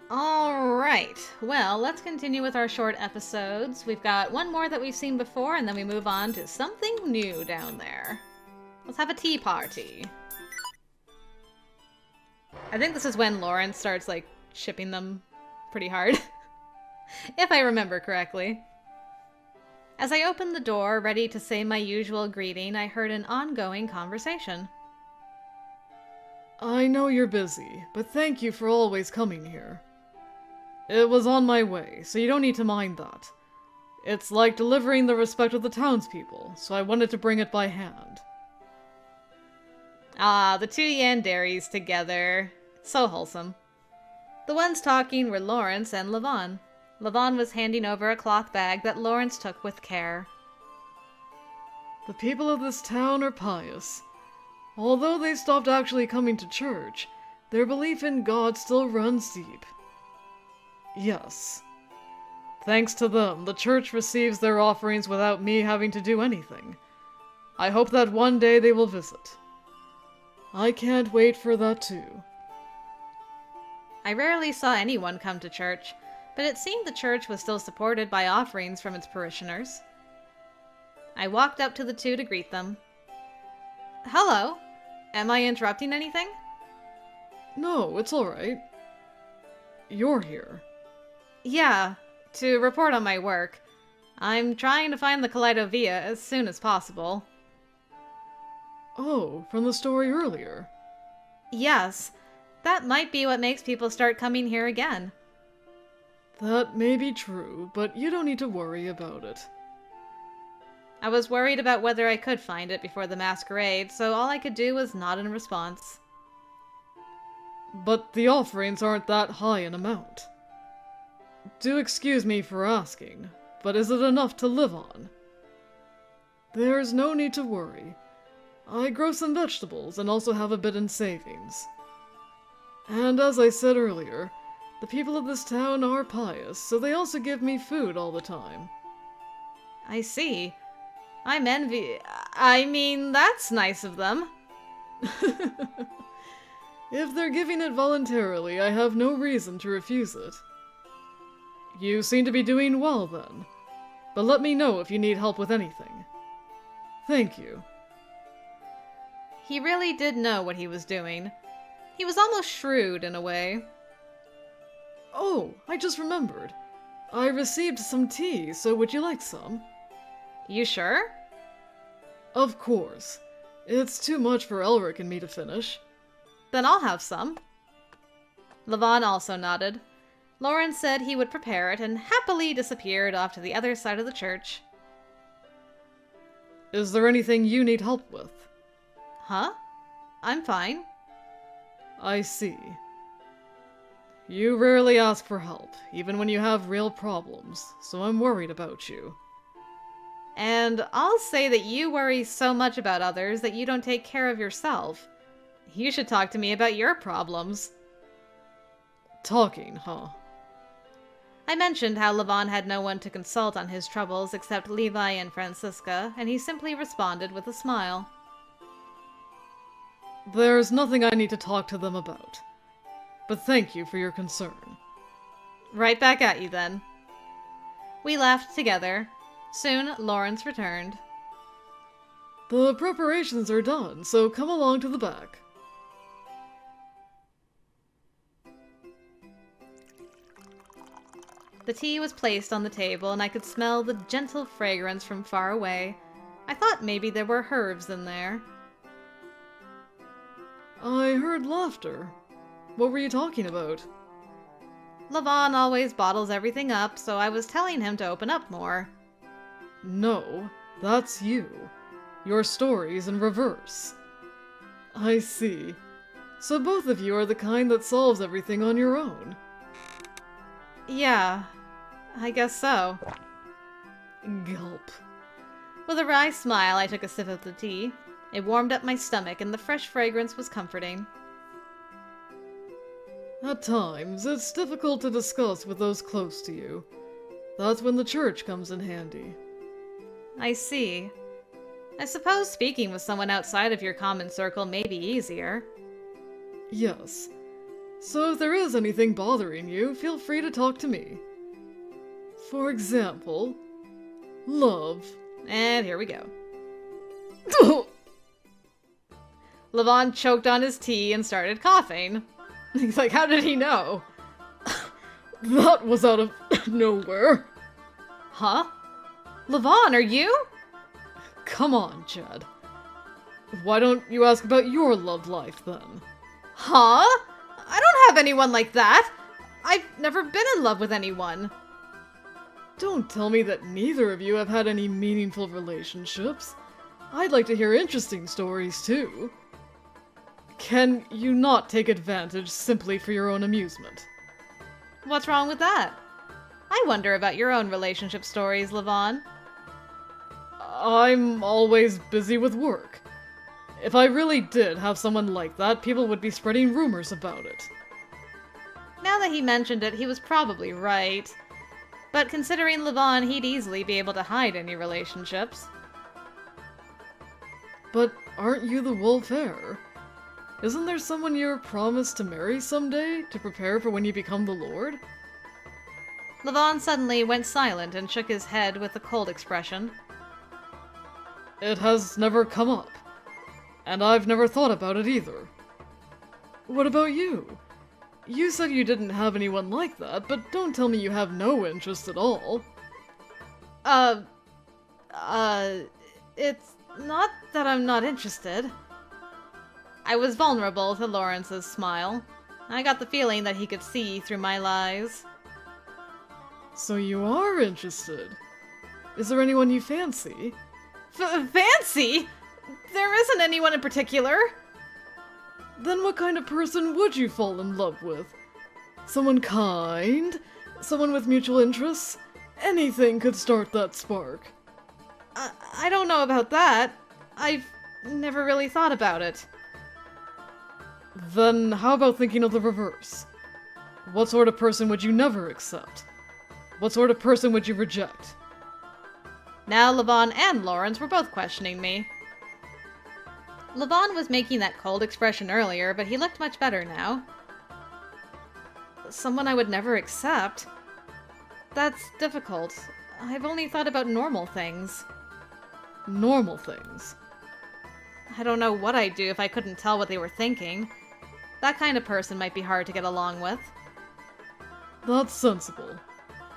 Alright, well, let's continue with our short episodes. We've got one more that we've seen before, and then we move on to something new down there. Let's have a tea party. I think this is when Lawrence starts, like, shipping them pretty hard. If I remember correctly. As I opened the door, ready to say my usual greeting, I heard an ongoing conversation. I know you're busy, but thank you for always coming here. It was on my way, so you don't need to mind that. It's like delivering the respect of the townspeople, so I wanted to bring it by hand. Ah, the two yanderis together. So wholesome. The ones talking were Lawrence and Lavan. Lavan was handing over a cloth bag that Lawrence took with care. The people of this town are pious. Although they stopped actually coming to church, their belief in God still runs deep. Yes. Thanks to them, the church receives their offerings without me having to do anything. I hope that one day they will visit. I can't wait for that too. I rarely saw anyone come to church, but it seemed the church was still supported by offerings from its parishioners. I walked up to the two to greet them. Hello. Am I interrupting anything? No, it's alright. You're here. Yeah, to report on my work. I'm trying to find the Kaleidovia as soon as possible. Oh, from the story earlier. Yes, that might be what makes people start coming here again. That may be true, but you don't need to worry about it. I was worried about whether I could find it before the masquerade, so all I could do was nod in response. But the offerings aren't that high in amount. Do excuse me for asking, but is it enough to live on? There's no need to worry. I grow some vegetables and also have a bit in savings. And as I said earlier, the people of this town are pious, so they also give me food all the time. I see. I mean, that's nice of them. If they're giving it voluntarily, I have no reason to refuse it. You seem to be doing well, then. But let me know if you need help with anything. Thank you. He really did know what he was doing. He was almost shrewd in a way. Oh, I just remembered. I received some tea, so would you like some? You sure? Of course. It's too much for Elric and me to finish. Then I'll have some. Lavan also nodded. Lawrence said he would prepare it and happily disappeared off to the other side of the church. Is there anything you need help with? Huh? I'm fine. I see. You rarely ask for help, even when you have real problems, so I'm worried about you. And I'll say that you worry so much about others that you don't take care of yourself. You should talk to me about your problems. Talking, huh? I mentioned how Lavan had no one to consult on his troubles except Levi and Francisca, and he simply responded with a smile. There's nothing I need to talk to them about. But thank you for your concern. Right back at you, then. We left together. Soon, Lawrence returned. The preparations are done, so come along to the back. The tea was placed on the table, and I could smell the gentle fragrance from far away. I thought maybe there were herbs in there. I heard laughter. What were you talking about? Lavan always bottles everything up, so I was telling him to open up more. No, that's you. Your story's in reverse. I see. So both of you are the kind that solves everything on your own. Yeah, I guess so. Gulp. With a wry smile, I took a sip of the tea. It warmed up my stomach, and the fresh fragrance was comforting. At times, it's difficult to discuss with those close to you. That's when the church comes in handy. I see. I suppose speaking with someone outside of your common circle may be easier. Yes. So if there is anything bothering you, feel free to talk to me. For example, love. And here we go. Lavan choked on his tea and started coughing. He's like, how did he know? That was out of nowhere. Huh? Lavan, are you? Come on, Jed. Why don't you ask about your love life, then? Huh? I don't have anyone like that. I've never been in love with anyone. Don't tell me that neither of you have had any meaningful relationships. I'd like to hear interesting stories, too. Can you not take advantage simply for your own amusement? What's wrong with that? I wonder about your own relationship stories, Lavan. I'm always busy with work. If I really did have someone like that, people would be spreading rumors about it. Now that he mentioned it, he was probably right. But considering Lavan, he'd easily be able to hide any relationships. But aren't you the wolf heir? Isn't there someone you're promised to marry someday to prepare for when you become the lord? Lavan suddenly went silent and shook his head with a cold expression. It has never come up. And I've never thought about it either. What about you? You said you didn't have anyone like that, but don't tell me you have no interest at all. It's not that I'm not interested. I was vulnerable to Lawrence's smile. I got the feeling that he could see through my lies. So you are interested. Is there anyone you fancy? Fancy? There isn't anyone in particular. Then what kind of person would you fall in love with? Someone kind? Someone with mutual interests? Anything could start that spark. I don't know about that. I've never really thought about it. Then how about thinking of the reverse? What sort of person would you never accept? What sort of person would you reject? Now Lavan and Lawrence were both questioning me. Lavan was making that cold expression earlier, but he looked much better now. Someone I would never accept? That's difficult. I've only thought about normal things. Normal things? I don't know what I'd do if I couldn't tell what they were thinking. That kind of person might be hard to get along with. That's sensible.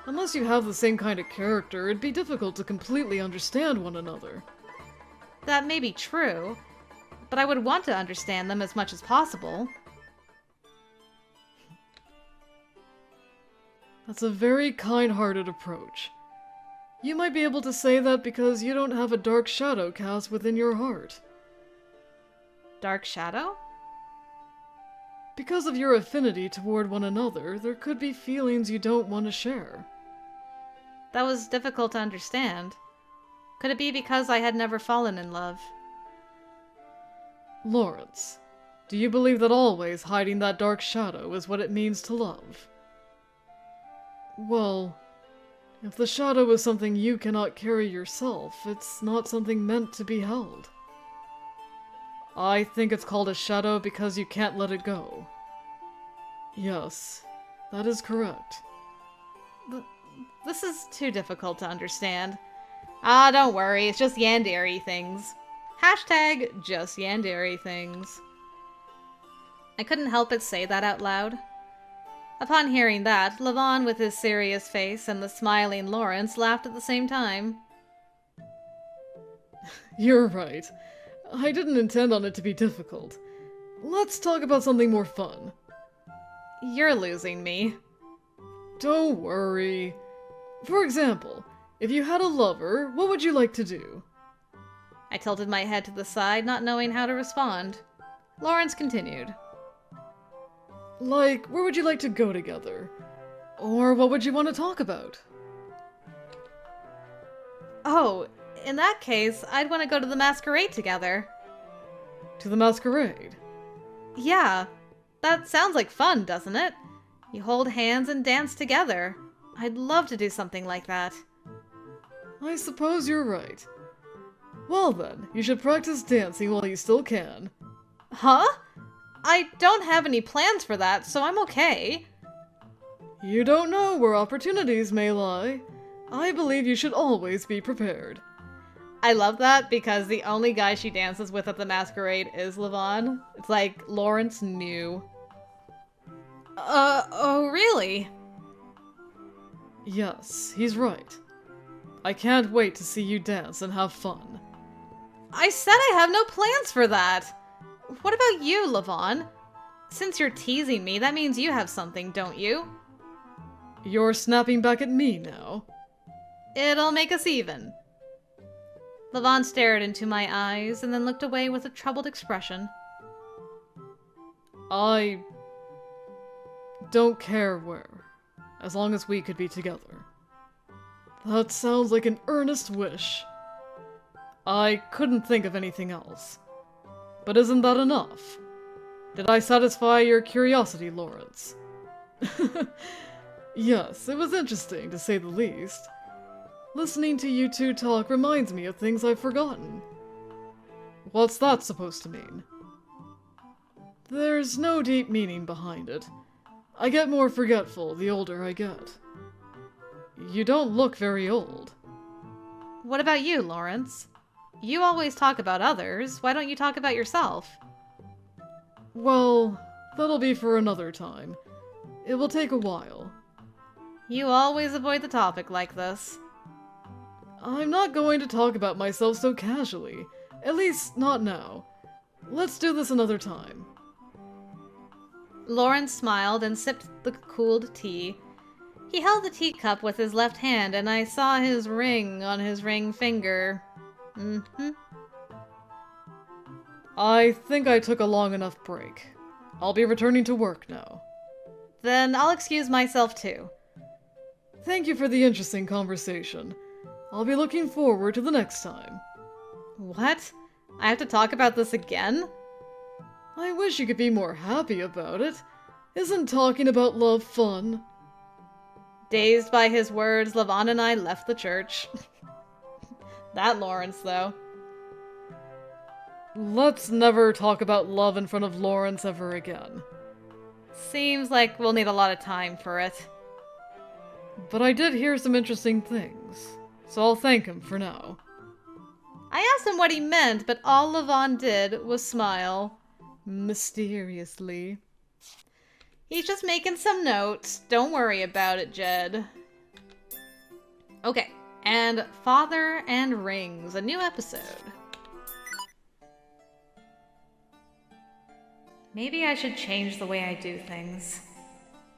Unless you have the same kind of character, it'd be difficult to completely understand one another. That may be true, but I would want to understand them as much as possible. That's a very kind-hearted approach. You might be able to say that because you don't have a dark shadow cast within your heart. Dark shadow? Because of your affinity toward one another, there could be feelings you don't want to share. That was difficult to understand. Could it be because I had never fallen in love? Lawrence, do you believe that always hiding that dark shadow is what it means to love? Well, if the shadow is something you cannot carry yourself, it's not something meant to be held. I think it's called a shadow because you can't let it go. Yes, that is correct. This is too difficult to understand. Ah, don't worry, it's just yandere things. Hashtag just yandere things. I couldn't help but say that out loud. Upon hearing that, Lavan with his serious face and the smiling Lawrence laughed at the same time. You're right. I didn't intend on it to be difficult. Let's talk about something more fun. You're losing me. Don't worry. For example, if you had a lover, what would you like to do? I tilted my head to the side, not knowing how to respond. Lawrence continued. Like, where would you like to go together? Or what would you want to talk about? Oh, in that case, I'd want to go to the masquerade together. To the masquerade? Yeah, that sounds like fun, doesn't it? You hold hands and dance together. I'd love to do something like that. I suppose you're right. Well then, you should practice dancing while you still can. Huh? I don't have any plans for that, so I'm okay. You don't know where opportunities may lie. I believe you should always be prepared. I love that because the only guy she dances with at the masquerade is Lavan. It's like Lawrence knew. Oh really? Yes, he's right. I can't wait to see you dance and have fun. I said I have no plans for that. What about you, Lavan? Since you're teasing me, that means you have something, don't you? You're snapping back at me now. It'll make us even. Lavan stared into my eyes and then looked away with a troubled expression. I don't care where, as long as we could be together. That sounds like an earnest wish. I couldn't think of anything else. But isn't that enough? Did I satisfy your curiosity, Lawrence? Yes, it was interesting, to say the least. Listening to you two talk reminds me of things I've forgotten. What's that supposed to mean? There's no deep meaning behind it. I get more forgetful the older I get. You don't look very old. What about you, Lawrence? You always talk about others. Why don't you talk about yourself? Well, that'll be for another time. It will take a while. You always avoid the topic like this. I'm not going to talk about myself so casually. At least, not now. Let's do this another time. Lawrence smiled and sipped the cooled tea. He held the teacup with his left hand, and I saw his ring on his ring finger. I think I took a long enough break. I'll be returning to work now. Then I'll excuse myself too. Thank you for the interesting conversation. I'll be looking forward to the next time. What? I have to talk about this again? I wish you could be more happy about it. Isn't talking about love fun? Dazed by his words, Lavan and I left the church. That Lawrence, though. Let's never talk about love in front of Lawrence ever again. Seems like we'll need a lot of time for it. But I did hear some interesting things, so I'll thank him for now. I asked him what he meant, but all Lavan did was smile. Mysteriously. He's just making some notes. Don't worry about it, Jed. Okay, and Father and Rings, a new episode. Maybe I should change the way I do things.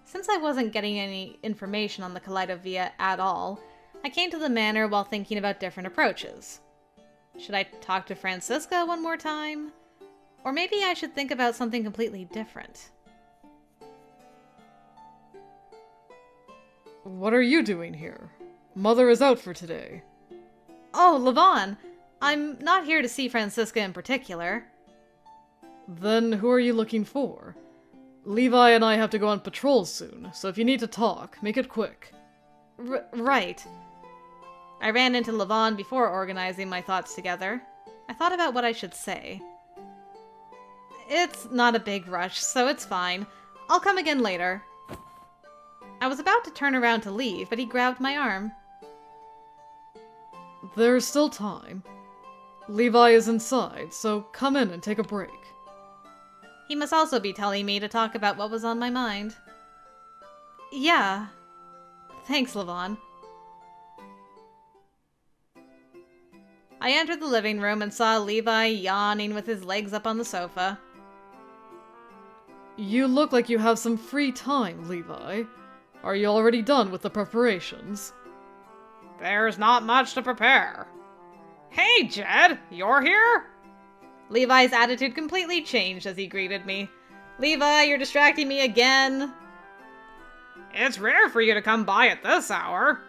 Since I wasn't getting any information on the Kaleidovia at all, I came to the manor while thinking about different approaches. Should I talk to Francisca one more time? Or maybe I should think about something completely different. What are you doing here? Mother is out for today. Oh, Lavan! I'm not here to see Francisca in particular. Then who are you looking for? Levi and I have to go on patrol soon, so if you need to talk, make it quick. Right. I ran into Lavan before organizing my thoughts together. I thought about what I should say. It's not a big rush, so it's fine. I'll come again later. I was about to turn around to leave, but he grabbed my arm. There's still time. Levi is inside, so come in and take a break. He must also be telling me to talk about what was on my mind. Yeah. Thanks, Lavan. I entered the living room and saw Levi yawning with his legs up on the sofa. You look like you have some free time, Levi. Are you already done with the preparations? There's not much to prepare. Hey, Jed, you're here? Levi's attitude completely changed as he greeted me. Levi, you're distracting me again. It's rare for you to come by at this hour.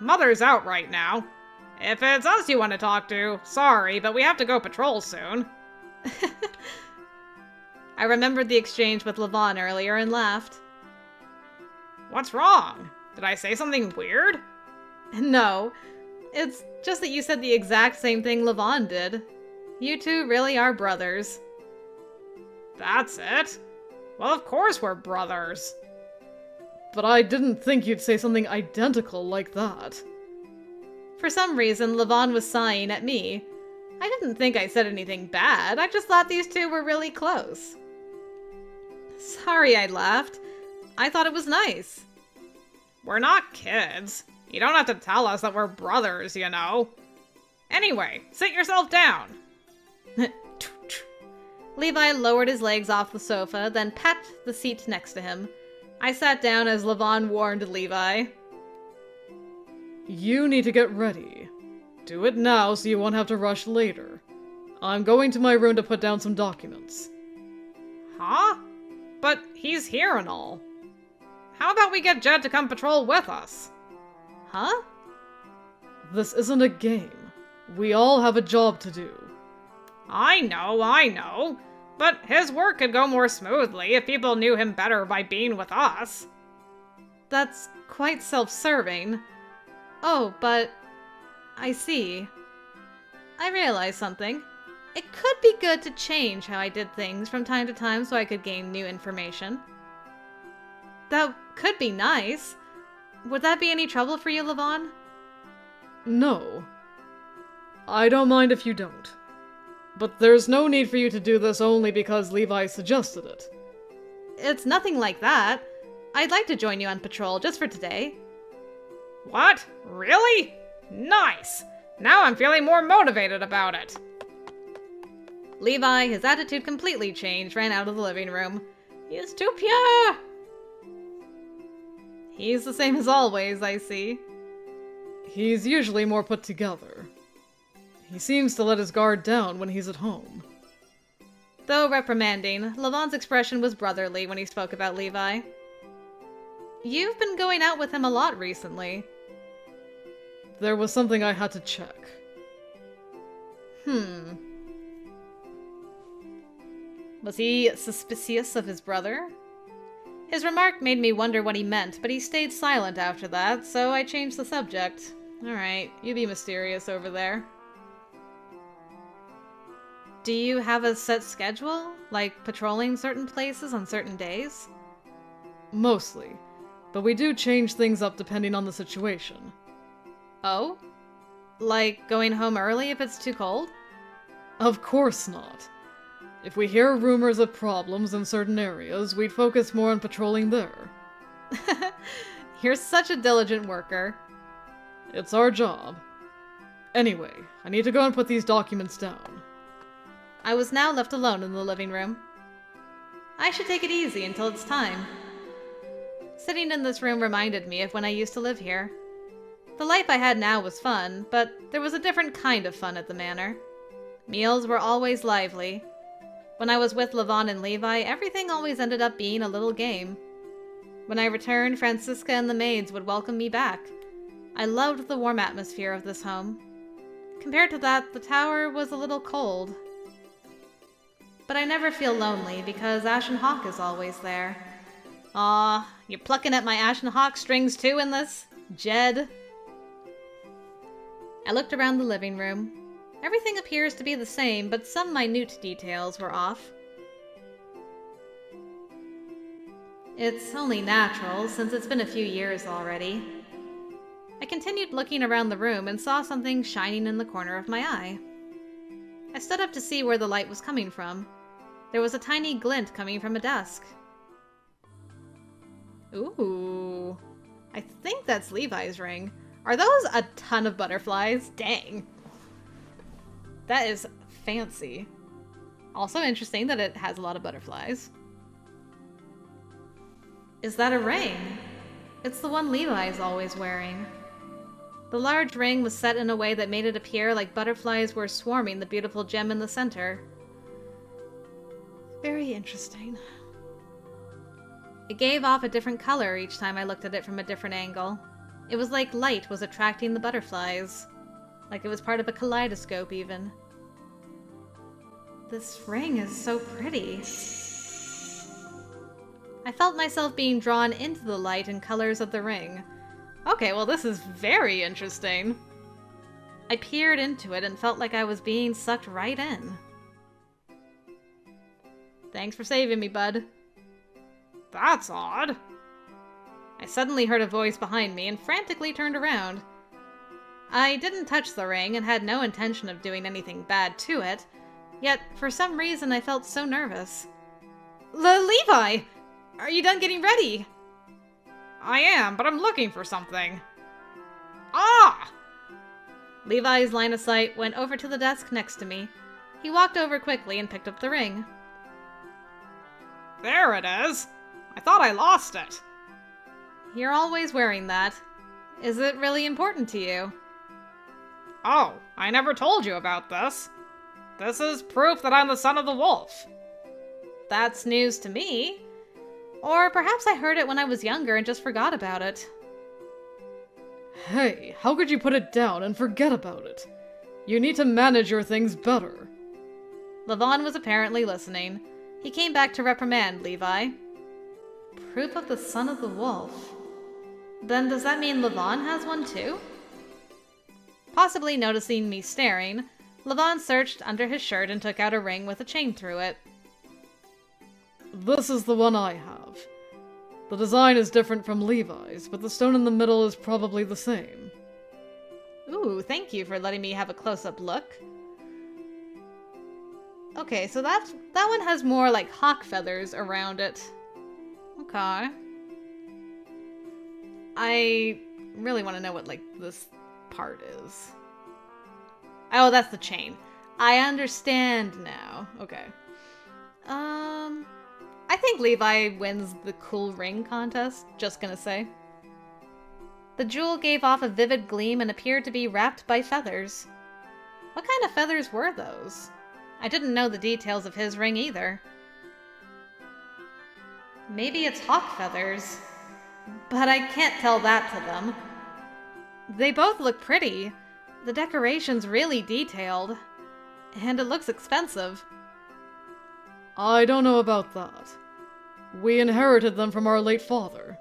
Mother's out right now. If it's us you want to talk to, sorry, but we have to go patrol soon. I remembered the exchange with Lavan earlier and laughed. What's wrong? Did I say something weird? No, it's just that you said the exact same thing Lavan did. You two really are brothers. That's it? Well, of course we're brothers. But I didn't think you'd say something identical like that. For some reason, Lavan was sighing at me. I didn't think I said anything bad, I just thought these two were really close. Sorry I laughed. I thought it was nice. We're not kids. You don't have to tell us that we're brothers, you know. Anyway, sit yourself down. Levi lowered his legs off the sofa, then pat the seat next to him. I sat down as Lavan warned Levi. You need to get ready. Do it now so you won't have to rush later. I'm going to my room to put down some documents. Huh? But he's here and all. How about we get Jed to come patrol with us? Huh? This isn't a game. We all have a job to do. I know. But his work could go more smoothly if people knew him better by being with us. That's quite self-serving. Oh, but... I see. I realized something. It could be good to change how I did things from time to time so I could gain new information. That could be nice. Would that be any trouble for you, Lavan? No. I don't mind if you don't. But there's no need for you to do this only because Levi suggested it. It's nothing like that. I'd like to join you on patrol just for today. What? Really? Nice! Now I'm feeling more motivated about it. Levi, his attitude completely changed, ran out of the living room. He is too pure! He's the same as always, I see. He's usually more put together. He seems to let his guard down when he's at home. Though reprimanding, Lavan's expression was brotherly when he spoke about Levi. You've been going out with him a lot recently. There was something I had to check. Was he suspicious of his brother? His remark made me wonder what he meant, but he stayed silent after that, so I changed the subject. Alright, you be mysterious over there. Do you have a set schedule? Like patrolling certain places on certain days? Mostly. But we do change things up depending on the situation. Oh? Like going home early if it's too cold? Of course not. If we hear rumors of problems in certain areas, we'd focus more on patrolling there. You're such a diligent worker. It's our job. Anyway, I need to go and put these documents down. I was now left alone in the living room. I should take it easy until it's time. Sitting in this room reminded me of when I used to live here. The life I had now was fun, but there was a different kind of fun at the manor. Meals were always lively. When I was with Lavan and Levi, everything always ended up being a little game. When I returned, Francisca and the maids would welcome me back. I loved the warm atmosphere of this home. Compared to that, the tower was a little cold. But I never feel lonely because Ashen Hawk is always there. Aw, you're plucking at my Ashen Hawk strings too in this, Jed? I looked around the living room. Everything appears to be the same, but some minute details were off. It's only natural, since it's been a few years already. I continued looking around the room and saw something shining in the corner of my eye. I stood up to see where the light was coming from. There was a tiny glint coming from a desk. Ooh. I think that's Levi's ring. Are those a ton of butterflies? Dang. That is fancy. Also interesting that it has a lot of butterflies. Is that a ring? It's the one Levi is always wearing. The large ring was set in a way that made it appear like butterflies were swarming the beautiful gem in the center. Very interesting. It gave off a different color each time I looked at it from a different angle. It was like light was attracting the butterflies. Like it was part of a kaleidoscope, even. This ring is so pretty. I felt myself being drawn into the light and colors of the ring. Okay, well this is very interesting. I peered into it and felt like I was being sucked right in. Thanks for saving me, bud. That's odd. I suddenly heard a voice behind me and frantically turned around. I didn't touch the ring and had no intention of doing anything bad to it, yet for some reason I felt so nervous. Levi! Are you done getting ready? I am, but I'm looking for something. Ah! Levi's line of sight went over to the desk next to me. He walked over quickly and picked up the ring. There it is. I thought I lost it. You're always wearing that. Is it really important to you? Oh, I never told you about this. This is proof that I'm the son of the wolf. That's news to me. Or perhaps I heard it when I was younger and just forgot about it. Hey, how could you put it down and forget about it? You need to manage your things better. Lavan was apparently listening. He came back to reprimand Levi. Proof of the son of the wolf. Then does that mean Lavan has one too? Possibly noticing me staring, Lavan searched under his shirt and took out a ring with a chain through it. This is the one I have. The design is different from Levi's, but the stone in the middle is probably the same. Ooh, thank you for letting me have a close-up look. Okay, so that one has more like hawk feathers around it. Okay. I really want to know what like this part is. Oh, that's the chain. I understand now. Okay. I think Levi wins the cool ring contest, just gonna say. The jewel gave off a vivid gleam and appeared to be wrapped by feathers. What kind of feathers were those? I didn't know the details of his ring either. Maybe it's hawk feathers, but I can't tell that to them. They both look pretty. The decoration's really detailed, and it looks expensive. I don't know about that. We inherited them from our late father.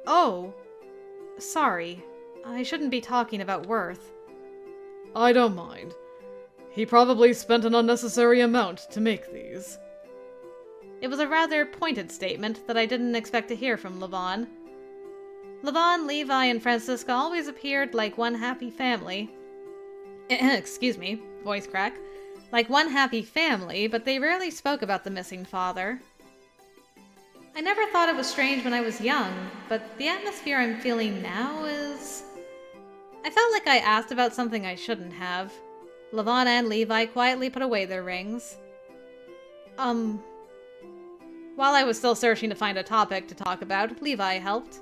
Oh, sorry. I shouldn't be talking about worth. I don't mind. He probably spent an unnecessary amount to make these. It was a rather pointed statement that I didn't expect to hear from Lavan. Lavan, Levi, and Francisca always appeared like one happy family. Excuse me, voice crack. Like one happy family, but they rarely spoke about the missing father. I never thought it was strange when I was young, but the atmosphere I'm feeling now is... I felt like I asked about something I shouldn't have. Lavan and Levi quietly put away their rings. While I was still searching to find a topic to talk about, Levi helped.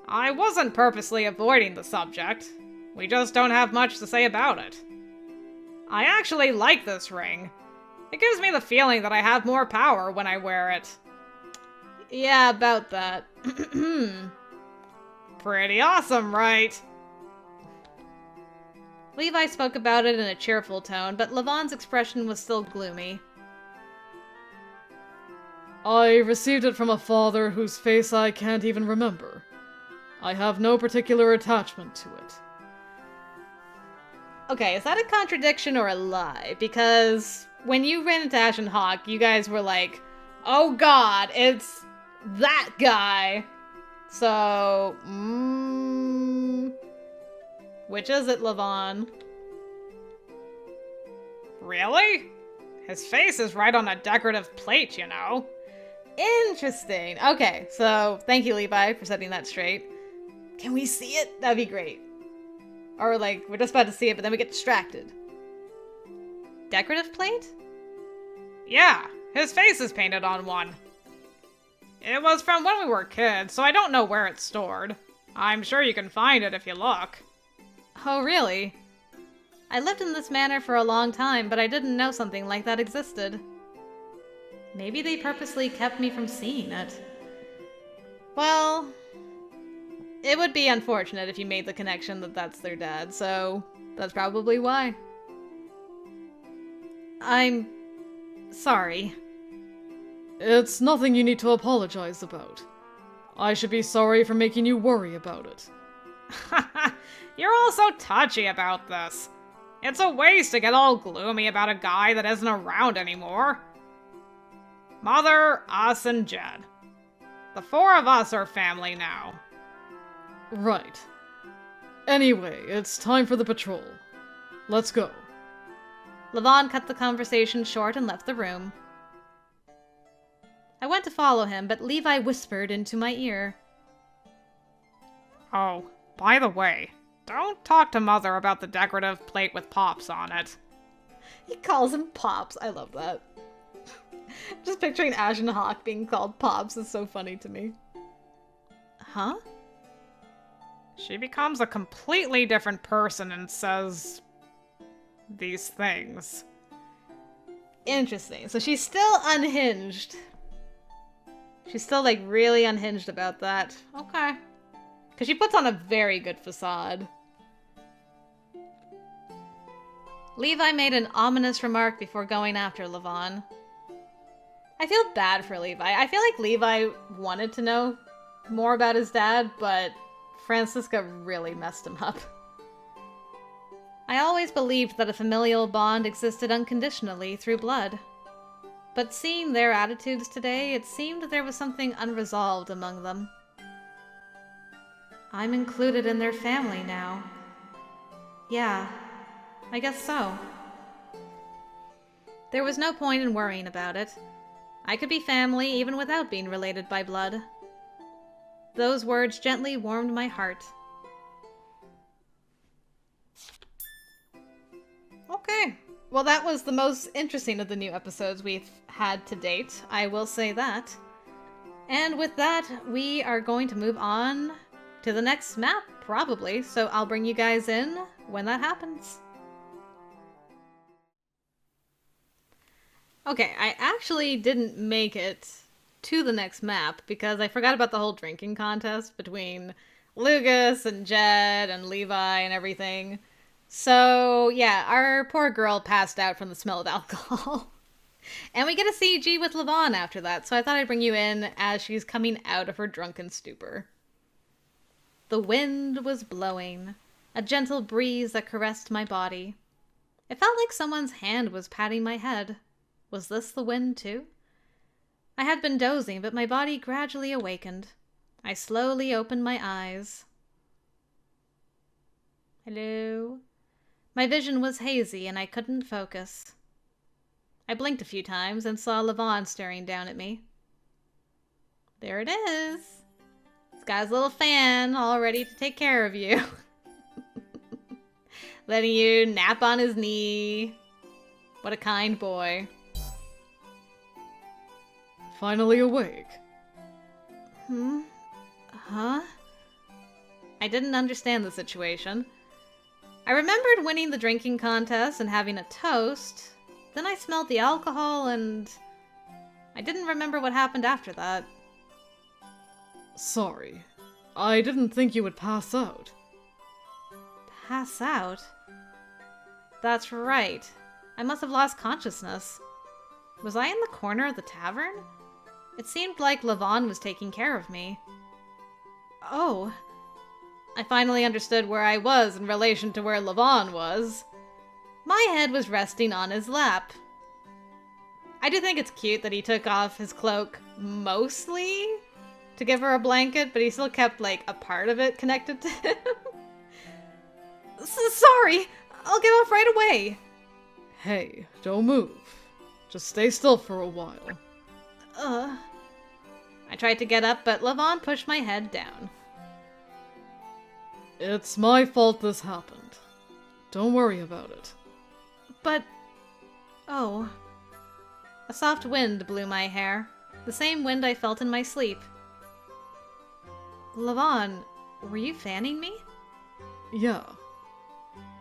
I wasn't purposely avoiding the subject. We just don't have much to say about it. I actually like this ring. It gives me the feeling that I have more power when I wear it. Yeah, about that. Pretty awesome, right? Levi spoke about it in a cheerful tone, but Lavan's expression was still gloomy. I received it from a father whose face I can't even remember. I have no particular attachment to it. Okay, is that a contradiction or a lie? Because when you ran into Ashen Hawk, you guys were like, oh god, it's that guy. So, which is it, Lavan? Really? His face is right on a decorative plate, you know. Interesting. Okay, so thank you, Levi, for setting that straight. Can we see it? That'd be great. Or, like, we're just about to see it, but then we get distracted. Decorative plate? Yeah, his face is painted on one. It was from when we were kids, so I don't know where it's stored. I'm sure you can find it if you look. Oh, really? I lived in this manor for a long time, but I didn't know something like that existed. Maybe they purposely kept me from seeing it. Well, it would be unfortunate if you made the connection that that's their dad, so that's probably why. I'm sorry. It's nothing you need to apologize about. I should be sorry for making you worry about it. You're all so touchy about this. It's a waste to get all gloomy about a guy that isn't around anymore. Mother, us, and Jed. The four of us are family now. Right. Anyway, it's time for the patrol. Let's go. Lavan cut the conversation short and left the room. I went to follow him, but Levi whispered into my ear. Oh, by the way, don't talk to Mother about the decorative plate with pops on it. He calls him Pops. I love that. Just picturing Ashen Hawk being called Pops is so funny to me. Huh? She becomes a completely different person and says these things. Interesting. So she's still unhinged. She's still, like, really unhinged about that. Okay. Because she puts on a very good facade. Levi made an ominous remark before going after Lavan. I feel bad for Levi. I feel like Levi wanted to know more about his dad, but Francisca really messed him up. I always believed that a familial bond existed unconditionally through blood. But seeing their attitudes today, it seemed there was something unresolved among them. I'm included in their family now. Yeah, I guess so. There was no point in worrying about it. I could be family even without being related by blood. Those words gently warmed my heart. Okay. Well, that was the most interesting of the new episodes we've had to date. I will say that. And with that, we are going to move on to the next map, probably. So I'll bring you guys in when that happens. Okay, I actually didn't make it to the next map because I forgot about the whole drinking contest between Lucas and Jed and Levi and everything. So, yeah, our poor girl passed out from the smell of alcohol. And we get a CG with Lavan after that, so I thought I'd bring you in as she's coming out of her drunken stupor. The wind was blowing, a gentle breeze that caressed my body. It felt like someone's hand was patting my head. Was this the wind, too? I had been dozing, but my body gradually awakened. I slowly opened my eyes. Hello? My vision was hazy, and I couldn't focus. I blinked a few times and saw Lavan staring down at me. There it is. This guy's little fan, all ready to take care of you. Letting you nap on his knee. What a kind boy. Finally awake. Huh? I didn't understand the situation. I remembered winning the drinking contest and having a toast. Then I smelled the alcohol and I didn't remember what happened after that. Sorry. I didn't think you would pass out. Pass out? That's right. I must have lost consciousness. Was I in the corner of the tavern? It seemed like Lavan was taking care of me. Oh. I finally understood where I was in relation to where Lavan was. My head was resting on his lap. I do think it's cute that he took off his cloak mostly to give her a blanket, but he still kept, like, a part of it connected to him. Sorry! I'll get off right away! Hey, don't move. Just stay still for a while. I tried to get up, but Lavan pushed my head down. It's my fault this happened. Don't worry about it. But... oh. A soft wind blew my hair. The same wind I felt in my sleep. Lavan, were you fanning me? Yeah.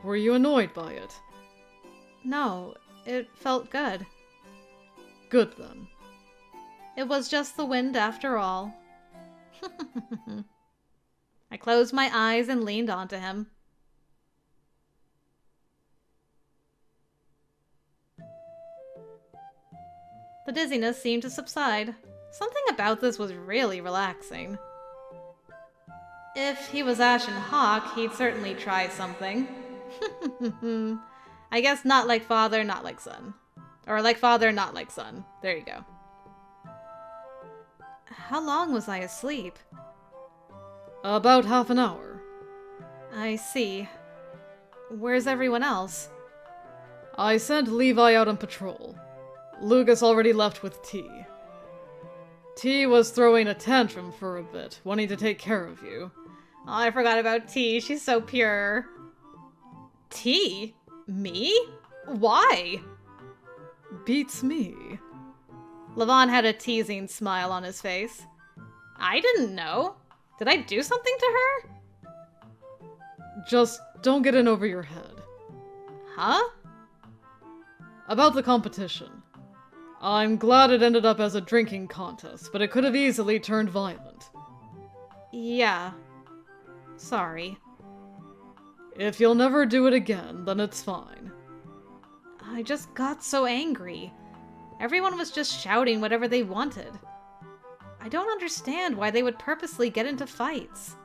Were you annoyed by it? No, it felt good. Good then. It was just the wind after all. I closed my eyes and leaned onto him. The dizziness seemed to subside. Something about this was really relaxing. If he was Ashen Hawk, he'd certainly try something. I guess not like father, not like son. Or like father, not like son. There you go. How long was I asleep? About half an hour. I see. Where's everyone else? I sent Levi out on patrol. Lucas already left with T. T was throwing a tantrum for a bit, wanting to take care of you. Oh, I forgot about T. She's so pure. T? Me? Why? Beats me. Lavan had a teasing smile on his face. I didn't know. Did I do something to her? Just don't get in over your head. Huh? About the competition. I'm glad it ended up as a drinking contest, but it could have easily turned violent. Yeah. Sorry. If you'll never do it again, then it's fine. I just got so angry. Everyone was just shouting whatever they wanted. I don't understand why they would purposely get into fights.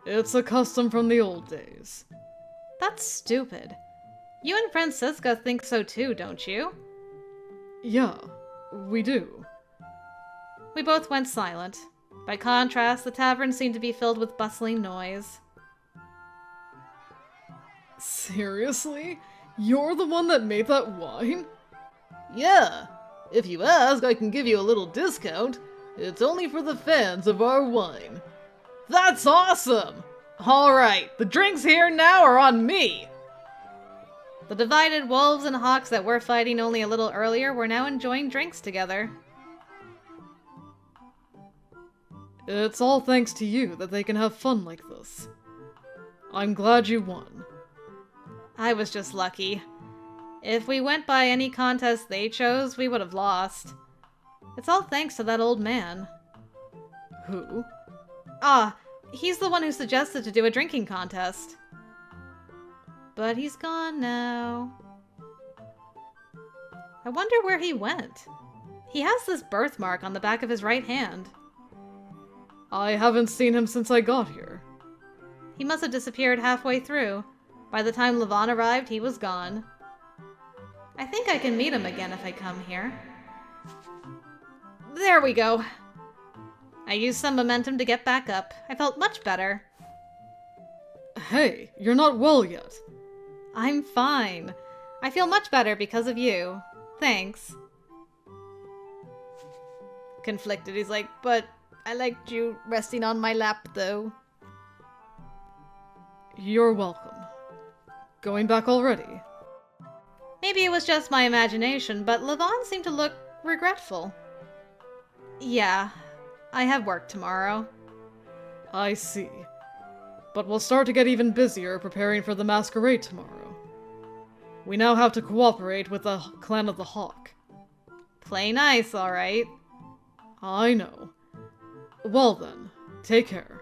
It's a custom from the old days. That's stupid. You and Francisca think so too, don't you? Yeah, we do. We both went silent. By contrast, the tavern seemed to be filled with bustling noise. Seriously? You're the one that made that wine? Yeah. If you ask, I can give you a little discount. It's only for the fans of our wine. That's awesome! Alright, the drinks here now are on me! The divided wolves and hawks that were fighting only a little earlier were now enjoying drinks together. It's all thanks to you that they can have fun like this. I'm glad you won. I was just lucky. If we went by any contest they chose, we would have lost. It's all thanks to that old man. Who? Ah, he's the one who suggested to do a drinking contest. But he's gone now. I wonder where he went. He has this birthmark on the back of his right hand. I haven't seen him since I got here. He must have disappeared halfway through. By the time Lavan arrived, he was gone. I think I can meet him again if I come here. There we go. I used some momentum to get back up. I felt much better. Hey, you're not well yet. I'm fine. I feel much better because of you. Thanks. Conflicted, he's like, but I liked you resting on my lap, though. You're welcome. Going back already? Maybe it was just my imagination, but Lavan seemed to look regretful. Yeah, I have work tomorrow. I see. But we'll start to get even busier preparing for the masquerade tomorrow. We now have to cooperate with the Clan of the Hawk. Play nice, alright. I know. Well then, take care.